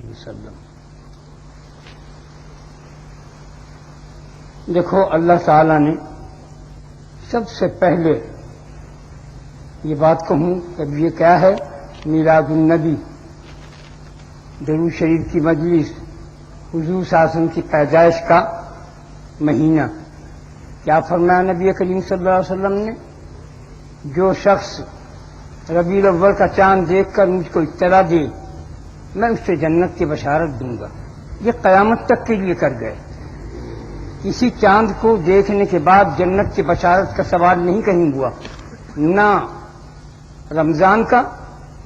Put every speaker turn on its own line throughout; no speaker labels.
علیہ وسلم. دیکھو اللہ تعالی نے سب سے پہلے یہ بات کہوں کہ یہ کیا ہے، میلاد النبی، درود شریف کی مجلس، حضور صلی اللہ علیہ وسلم کی پیدائش کا مہینہ. کیا فرمایا نبی کریم صلی اللہ علیہ وسلم نے؟ جو شخص ربیع الاول کا چاند دیکھ کر مجھ کو اطلاع دے میں اس سے جنت کی بشارت دوں گا. یہ قیامت تک کے لیے کر گئے. کسی چاند کو دیکھنے کے بعد جنت کی بشارت کا سوال نہیں کہیں ہوا، نہ رمضان کا،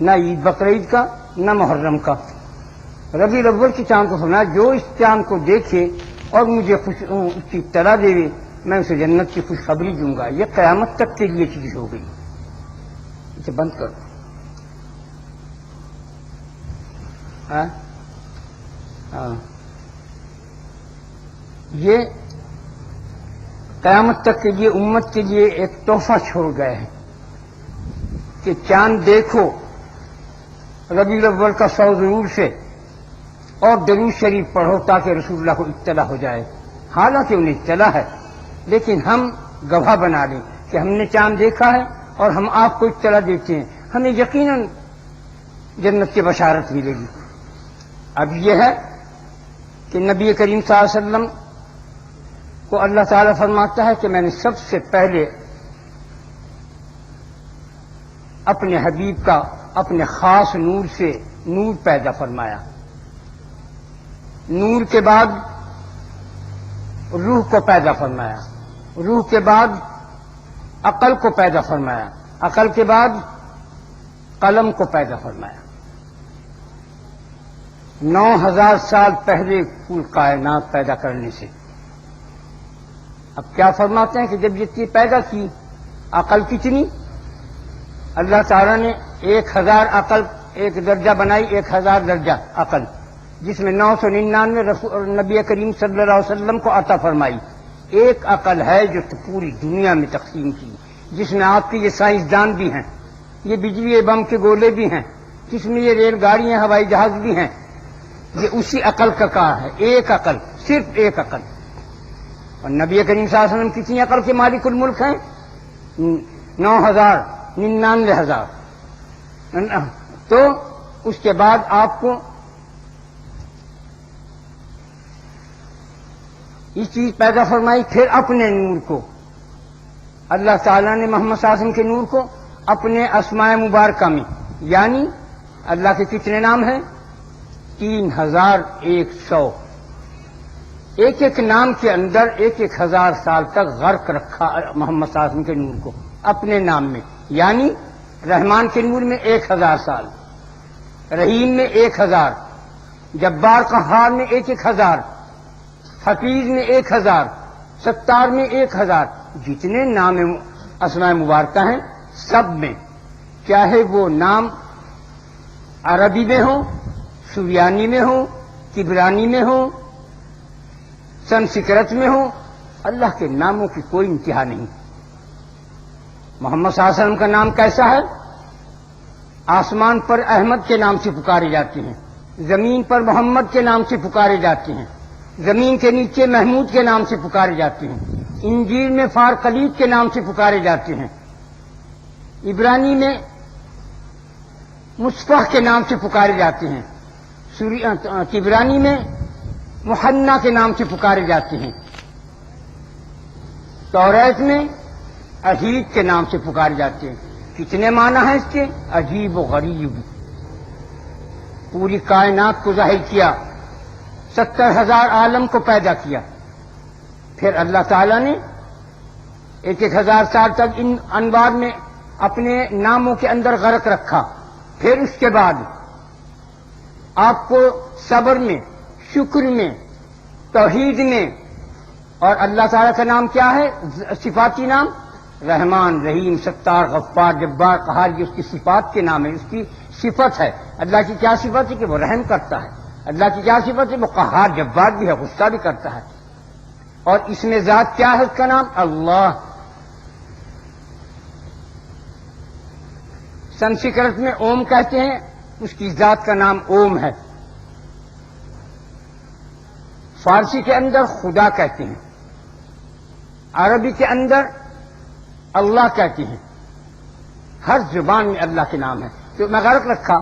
نہ عید بقرعید کا، نہ محرم کا. ربیع الاول کے چاند کو فرمایا جو اس چاند کو دیکھے اور مجھے اس کی اطلاع دے میں اسے جنت کی خوشخبری دوں گا. یہ قیامت تک کے لیے چیز ہو گئی. اسے بند کرو. یہ قیامت تک کے لیے امت کے لیے ایک تحفہ چھوڑ گئے ہیں کہ چاند دیکھو، ربیع الاول کا 100 ضرور سے اور درود شریف پڑھو تاکہ رسول اللہ کو اطلاع ہو جائے. حالانکہ انہیں اطلاع ہے لیکن ہم گواہ بنا لیں کہ ہم نے چاند دیکھا ہے اور ہم آپ کو اطلاع دیتے ہیں، ہمیں یقیناً جنت کی بشارت ملے گی. اب یہ ہے کہ نبی کریم صلی اللہ علیہ وسلم کو اللہ تعالیٰ فرماتا ہے کہ میں نے سب سے پہلے اپنے حبیب کا اپنے خاص نور سے نور پیدا فرمایا. نور کے بعد روح کو پیدا فرمایا، روح کے بعد عقل کو پیدا فرمایا، عقل کے بعد قلم کو پیدا فرمایا. 9000 سال پہلے کل کائنات پیدا کرنے سے. اب کیا فرماتے ہیں کہ جب یہ چیز پیدا کی، عقل کتنی؟ اللہ تعالیٰ نے 1000 عقل ایک درجہ بنائی، 1000 درجہ عقل، جس میں 999 نبی کریم صلی اللہ علیہ وسلم کو عطا فرمائی. ایک عقل ہے جو پوری دنیا میں تقسیم کی، جس میں آپ کی یہ سائنسدان بھی ہیں، یہ بجلی بم کے گولے بھی ہیں، جس میں یہ ریل گاڑیاں ہوائی جہاز بھی ہیں. یہ اسی عقل کا کار ہے. ایک عقل، صرف ایک عقل. اور نبی کریم صلی اللہ علیہ وسلم کتنی عقل کے مالک الملک ہیں؟ 99,000. تو اس کے بعد آپ کو یہ چیز پیدا فرمائی. پھر اپنے نور کو اللہ تعالیٰ نے محمد صلی اللہ علیہ وسلم کے نور کو اپنے اسماء مبارکہ میں، یعنی اللہ کے کتنے نام ہیں؟ 3100. ایک ایک نام کے اندر 1000 سال تک غرق رکھا محمد صلی اللہ علیہ وسلم کے نور کو اپنے نام میں. یعنی رحمان کے نور میں 1000 سال، رحیم میں 1000، جبار قہار میں 1000، حفیظ میں 1000، ستار میں 1000. جتنے نام اسماء مبارکہ ہیں سب میں، چاہے وہ نام عربی میں ہو، سریانی میں ہو، کبرانی میں ہو، سنسکرت میں ہو، اللہ کے ناموں کی کوئی انتہا نہیں. محمد صلی اللہ علیہ وسلم کا نام کیسا ہے؟ آسمان پر احمد کے نام سے پکارے جاتے ہیں، زمین پر محمد کے نام سے پکارے جاتے ہیں، زمین کے نیچے محمود کے نام سے پکارے جاتے ہیں، انجیل میں فارقلیب کے نام سے پکارے جاتے ہیں، عبرانی میں مصطفیٰ کے نام سے پکارے جاتے ہیں، کبرانی میں محنا کے نام سے پکارے جاتے ہیں، توریت میں عجیب کے نام سے پکارے جاتے ہیں. کتنے معنی ہیں اس کے؟ عجیب و غریب. پوری کائنات کو ظاہر کیا، 70,000 عالم کو پیدا کیا. پھر اللہ تعالیٰ نے 1000 سال تک ان انوار میں اپنے ناموں کے اندر غرق رکھا. پھر اس کے بعد آپ کو صبر میں، شکر میں، توحید میں، اور اللہ تعالیٰ کا نام کیا ہے؟ صفاتی نام رحمان، رحیم، ستار، غفار، جبار، قہار. یہ اس کی صفات کے نام ہے، اس کی صفت ہے. اللہ کی کیا صفت ہے؟ کہ وہ رحم کرتا ہے. اللہ کی کیا صفت ہے؟ وہ قہار، جبار بھی ہے، غصہ بھی کرتا ہے. اور اس میں ذات کیا ہے؟ اس کا نام اللہ. سنسکرت میں اوم کہتے ہیں، اس کی ذات کا نام اوم ہے. فارسی کے اندر خدا کہتے ہیں، عربی کے اندر اللہ کہتے ہیں، ہر زبان میں اللہ کے نام ہے. تو میں غرق رکھا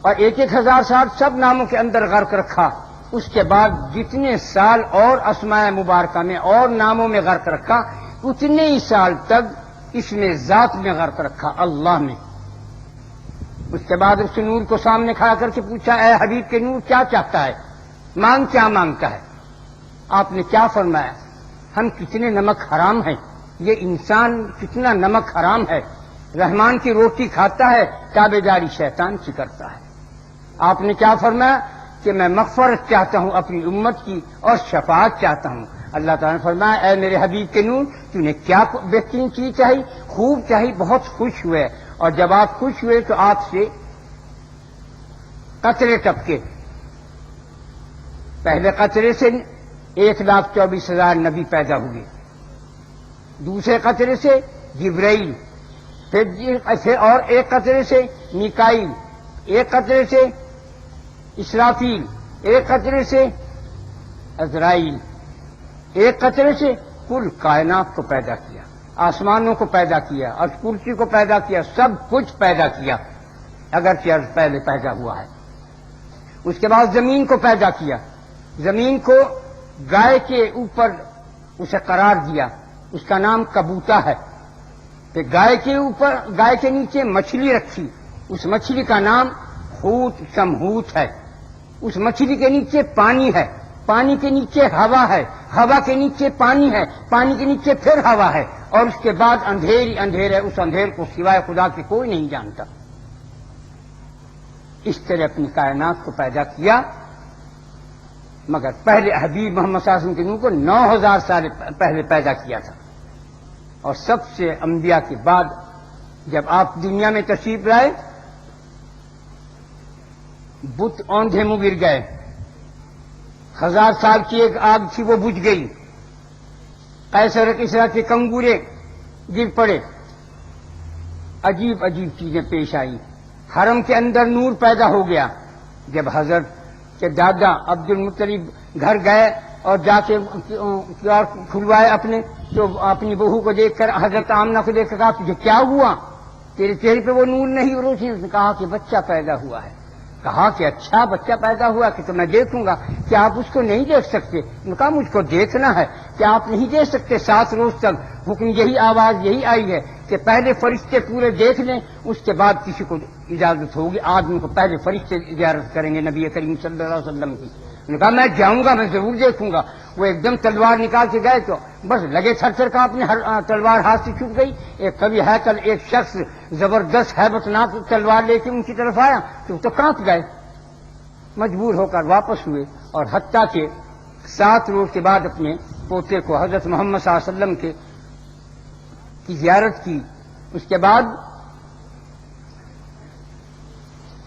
اور 1000 سال سب ناموں کے اندر غرق رکھا. اس کے بعد جتنے سال اور اسماء مبارکہ میں اور ناموں میں غرق رکھا، اتنے ہی سال تک اس میں ذات میں غرق رکھا، اللہ میں. اس کے بعد اس نور کو سامنے کھڑا کر کے پوچھا، اے حبیب کے نور کیا چاہتا ہے، مانگ کیا مانگتا ہے؟ آپ نے کیا فرمایا؟ ہم کتنے نمک حرام ہیں، یہ انسان کتنا نمک حرام ہے، رحمان کی روٹی کھاتا ہے، تابع داری شیطان کی کرتا ہے. آپ نے کیا فرمایا کہ میں مغفرت چاہتا ہوں اپنی امت کی اور شفاعت چاہتا ہوں. اللہ تعالیٰ نے فرمایا، اے میرے حبیب کے نور، تو نے کیا بہترین چیز چاہی؟ خوب چاہی، بہت خوش ہوئے. اور جب آپ خوش ہوئے تو آپ سے قطرے ٹپکے. پہلے قطرے سے 1,24,000 نبی پیدا ہوئے، دوسرے قطرے سے جبرائیل، پھر اور ایک قطرے سے میکائیل، ایک قطرے سے اسرافیل، ایک قطرے سے عزرائیل، ایک قطرے سے کل کائنات کو پیدا کیا، آسمانوں کو پیدا کیا اور کرسی کو پیدا کیا، سب کچھ پیدا کیا اگرچہ عرض پہلے پیدا ہوا ہے. اس کے بعد زمین کو پیدا کیا، زمین کو گائے کے اوپر اسے قرار دیا، اس کا نام کبوتا ہے. پھر گائے کے نیچے مچھلی رکھی، اس مچھلی کا نام حوت شمہوت ہے. اس مچھلی کے نیچے پانی ہے، پانی کے نیچے ہوا ہے، ہوا کے نیچے پانی ہے، پانی کے نیچے پھر ہوا ہے، اور اس کے بعد اندھیر ہی اندھیر ہے. اس اندھیر کو سوائے خدا کے کوئی نہیں جانتا. اس طرح اپنی کائنات کو پیدا کیا. مگر پہلے حبیب محمد صلی اللہ علیہ وسلم کے نور کو 9000 سال پہلے پیدا کیا تھا. اور سب سے انبیاء کے بعد جب آپ دنیا میں تشریف لائے، بت اوندھے منہ گر گئے. 1000 سال کی ایک آگ تھی، وہ بجھ گئی. قیصر کسریٰ کے کنگورے گر پڑے. عجیب عجیب چیزیں پیش آئیں. حرم کے اندر نور پیدا ہو گیا. جب حضرت کے دادا عبد المطلب گھر گئے اور جا کے کھلوائے اپنے، تو اپنی بہو کو دیکھ کر، حضرت آمنہ کو دیکھ کر کہا، تجھے کیا ہوا؟ تیرے چہرے پہ وہ نور نہیں روشنی. اس نے کہا کہ بچہ پیدا ہوا ہے. کہا کہ اچھا بچہ پیدا ہوا کہ تو میں دیکھوں گا. کہ آپ اس کو نہیں دیکھ سکتے؟ انہوں نے کہا مجھ کو دیکھنا ہے. کہ آپ نہیں دیکھ سکتے؟ 7 روز تک حکم یہی آواز یہی آئی ہے کہ پہلے فرشتے پورے دیکھ لیں، اس کے بعد کسی کو اجازت ہوگی. آدمی کو پہلے فرشتے زیارت کریں گے نبی کریم صلی اللہ علیہ وسلم کی. انہوں نے کہا میں جاؤں گا، میں ضرور دیکھوں گا. وہ ایک دم تلوار نکال کے گئے تو بس لگے تھر تھر کا اپنے تلوار ہاتھ سے چھوٹ گئی. ایک کبھی ہیکل ایک شخص زبردست ہیبت ناک تلوار لے کے ان کی طرف آیا تو کانپ گئے. مجبور ہو کر واپس ہوئے. اور حتیٰ کہ 7 روز کے بعد اپنے پوتے کو حضرت محمد صلی اللہ علیہ وسلم کی زیارت کی. اس کے بعد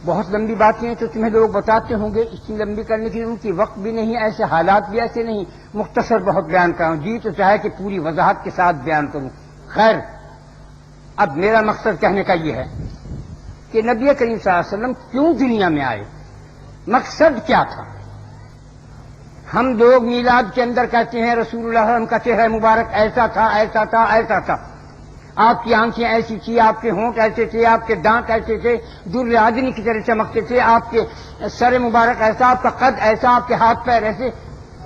بہت لمبی باتیں ہیں تو تمہیں لوگ بتاتے ہوں گے، اتنی لمبی کرنے کی ان کی وقت بھی نہیں، ایسے حالات بھی ایسے نہیں. مختصر بہت بیان کروں، جی تو چاہے کہ پوری وضاحت کے ساتھ بیان کروں. خیر، اب میرا مقصد کہنے کا یہ ہے کہ نبی کریم صلی اللہ علیہ وسلم کیوں دنیا میں آئے، مقصد کیا تھا. ہم لوگ میلاد کے اندر کہتے ہیں رسول اللہ صلی اللہ علیہ وسلم کا چہرہ مبارک ایسا تھا، ایسا تھا، ایسا تھا، آپ کی آنکھیں ایسی تھی، آپ کے ہونٹ ایسے تھے، آپ کے دانت ایسے تھے، در آدمی کی طرح چمکتے تھے، آپ کے سر مبارک ایسا، آپ کا قد ایسا، آپ کے ہاتھ پیر ایسے.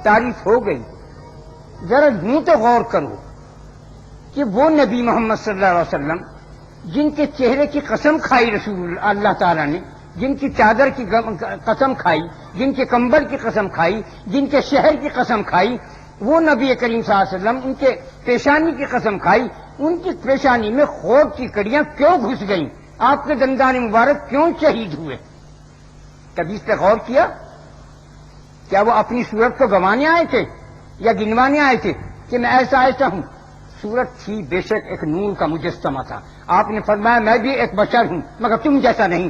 تعریف ہو گئی. ذرا یوں تو غور کرو کہ وہ نبی محمد صلی اللہ علیہ وسلم جن کے چہرے کی قسم کھائی رسول اللہ تعالیٰ نے، جن کی چادر کی قسم کھائی، جن کے کمبل کی قسم کھائی، جن کے شہر کی قسم کھائی، وہ نبی کریم صلی اللہ علیہ وسلم ان کے پیشانی کی قسم کھائی. ان کی پیشانی میں خوب کی کڑیاں کیوں گھس گئیں؟ آپ کے دندان مبارک کیوں شہید ہوئے؟ کبھی اس پہ غور کیا؟ کیا وہ اپنی صورت کو گنوانے آئے تھے یا گنوانے آئے تھے کہ میں ایسا ایسا ہوں؟ صورت تھی بے شک ایک نور کا مجسمہ تھا. آپ نے فرمایا میں بھی ایک بشر ہوں مگر تم جیسا نہیں.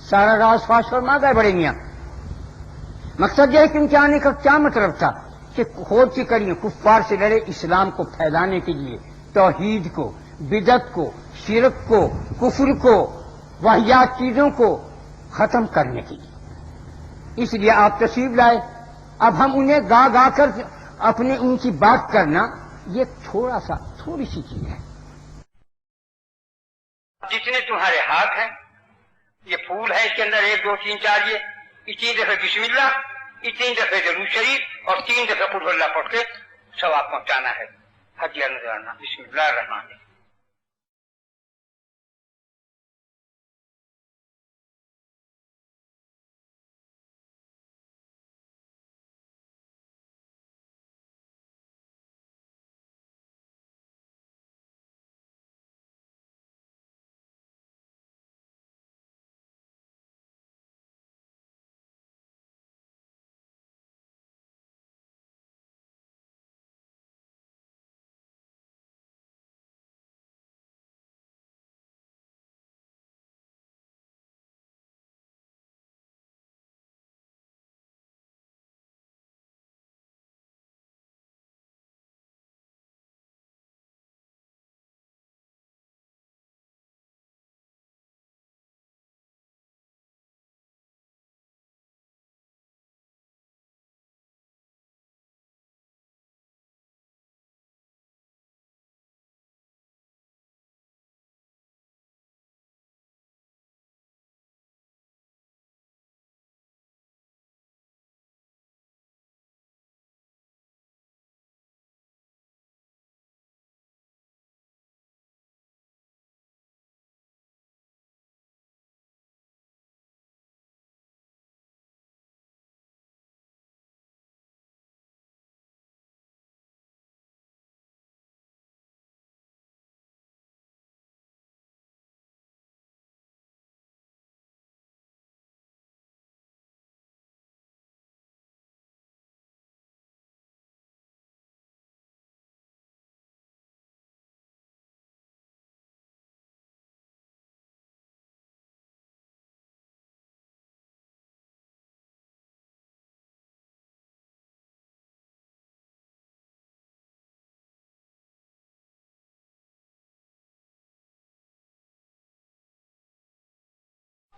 سارا راز فاش فرما گئے بڑے میاں. مقصد یہ ہے کہ ان کے آنے کا کیا مطلب تھا کہ خود کی کڑیاں کفار سے لڑے اسلام کو پھیلانے کے لیے، توحید کو، بدعت کو، شرک کو، کفر کو، واہیات چیزوں کو ختم کرنے کے لیے. اس لیے آپ تشریف لائے اب ہم انہیں گا گا کر اپنے ان کی بات کرنا یہ تھوڑی سی چیز ہے. جتنے تمہارے ہاتھ ہیں یہ پھول ہے، اس کے اندر 1 2 3 4 یہ اتنی دفعہ بسم اللہ، اتنی دفعہ درود شریف اور 3 دفعہ قل اللہ پڑھ کے ثواب پہنچانا ہے. ہدیہ نذرانہ. بسم اللہ الرحمن الرحیم.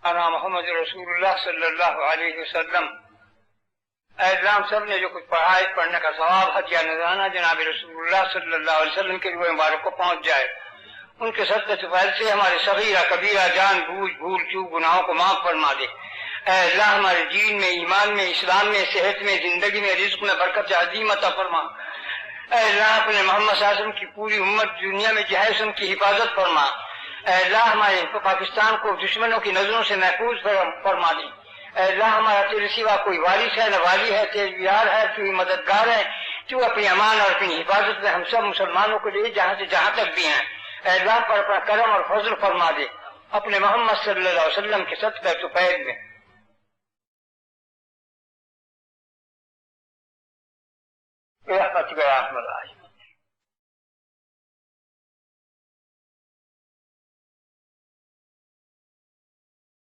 انا محمد رسول اللہ صلی اللہ علیہ وسلم. اے اللہ ہم سب نے جو کچھ پڑھا ہے پڑھنے کا ثواب ہدیہ نذرانہ جناب رسول اللہ صلی اللہ علیہ وسلم کے روح مبارک کو پہنچ جائے. ان کے صدقے فضل سے ہمارے صغیرہ کبیرہ جان بوجھ بھول چوک گناہوں کو معاف فرما دے. اے اللہ ہمارے دین میں، ایمان میں، اسلام میں، صحت میں، زندگی میں، رزق میں برکت عظیم عطا فرما. اے اللہ اپنے محمد صلی اللہ علیہ وسلم کی پوری امت دنیا میں جہیز ان کی حفاظت فرما. اے اللہ ہمارے پاکستان کو دشمنوں کی نظروں سے محفوظ فرما دے. اے اللہ ہمارا تیرے سوا کوئی وارث ہے نہ والی ہے، تیرے یار ہے، تو ہی مددگار ہے. تو اپنی امان اور اپنی حفاظت میں ہم سب مسلمانوں کو لے جہاں سے جہاں تک بھی ہیں. اے اللہ پر اپنا کرم اور فضل فرما دے اپنے محمد صلی اللہ علیہ وسلم کے صدقہ طفیل میں. برحمتک یا ارحم الراحمین.